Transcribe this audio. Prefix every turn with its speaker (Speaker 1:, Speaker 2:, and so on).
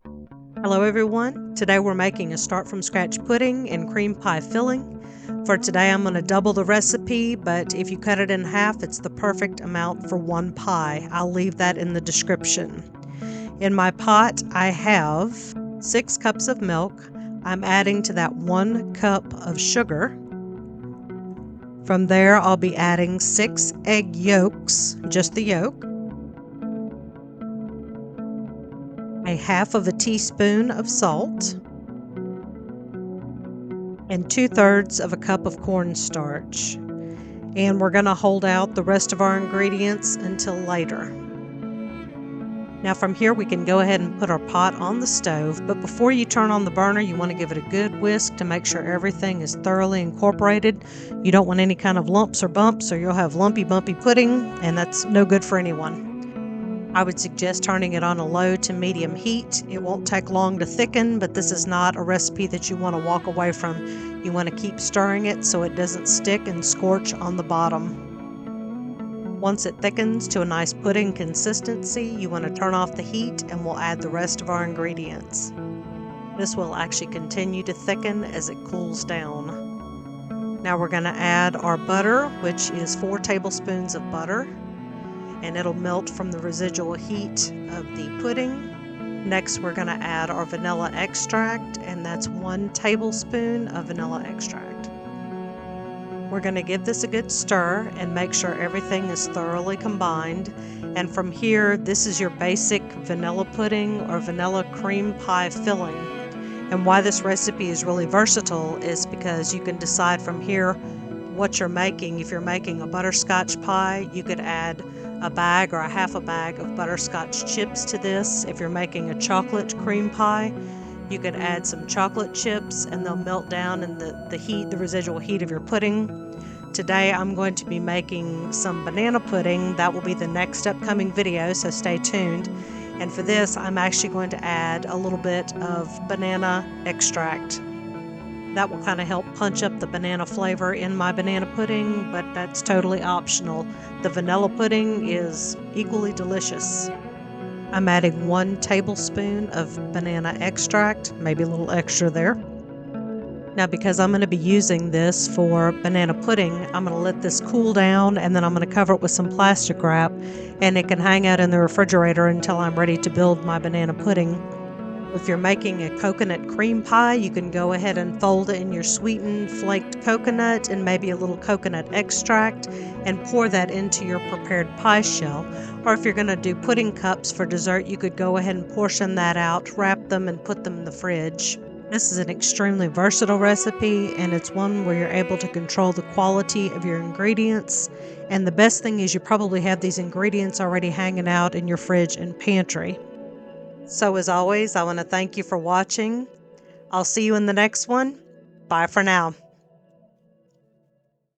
Speaker 1: Hello everyone, today we're making a start from scratch pudding and cream pie filling. For today I'm going to double the recipe, but if you cut it in half it's the perfect amount for one pie. I'll leave that in the description. In my pot I have 6 cups of milk. I'm adding to that 1 cup of sugar. From there I'll be adding 6 egg yolks, just the yolk. A half of a teaspoon of salt, and 2/3 of a cup of cornstarch. And we're going to hold out the rest of our ingredients until later. Now from here we can go ahead and put our pot on the stove, but before you turn on the burner you want to give it a good whisk to make sure everything is thoroughly incorporated. You don't want any kind of lumps or bumps or you'll have lumpy bumpy pudding, and that's no good for anyone. I would suggest turning it on a low to medium heat. It won't take long to thicken, but this is not a recipe that you want to walk away from. You want to keep stirring it so it doesn't stick and scorch on the bottom. Once it thickens to a nice pudding consistency, you want to turn off the heat and we'll add the rest of our ingredients. This will actually continue to thicken as it cools down. Now we're going to add our butter, which is 4 tablespoons of butter. And it'll melt from the residual heat of the pudding. Next we're going to add our vanilla extract, and that's 1 tablespoon of vanilla extract. We're going to give this a good stir and make sure everything is thoroughly combined. And from here, this is your basic vanilla pudding or vanilla cream pie filling. And why this recipe is really versatile is because you can decide from here what you're making. If you're making a butterscotch pie, you could add a bag or a half a bag of butterscotch chips to this. If you're making a chocolate cream pie, you could add some chocolate chips and they'll melt down in the residual heat of your pudding. Today I'm going to be making some banana pudding. That will be the next upcoming video, so stay tuned. And for this I'm actually going to add a little bit of banana extract. That will kind of help punch up the banana flavor in my banana pudding, but that's totally optional. The vanilla pudding is equally delicious. I'm adding 1 tablespoon of banana extract, maybe a little extra there. Now because I'm going to be using this for banana pudding, I'm going to let this cool down and then I'm going to cover it with some plastic wrap, and it can hang out in the refrigerator until I'm ready to build my banana pudding. If you're making a coconut cream pie, you can go ahead and fold it in your sweetened flaked coconut and maybe a little coconut extract and pour that into your prepared pie shell. Or if you're going to do pudding cups for dessert, you could go ahead and portion that out, wrap them, and put them in the fridge. This is an extremely versatile recipe, and it's one where you're able to control the quality of your ingredients. And the best thing is you probably have these ingredients already hanging out in your fridge and pantry. So as always, I want to thank you for watching. I'll see you in the next one. Bye for now.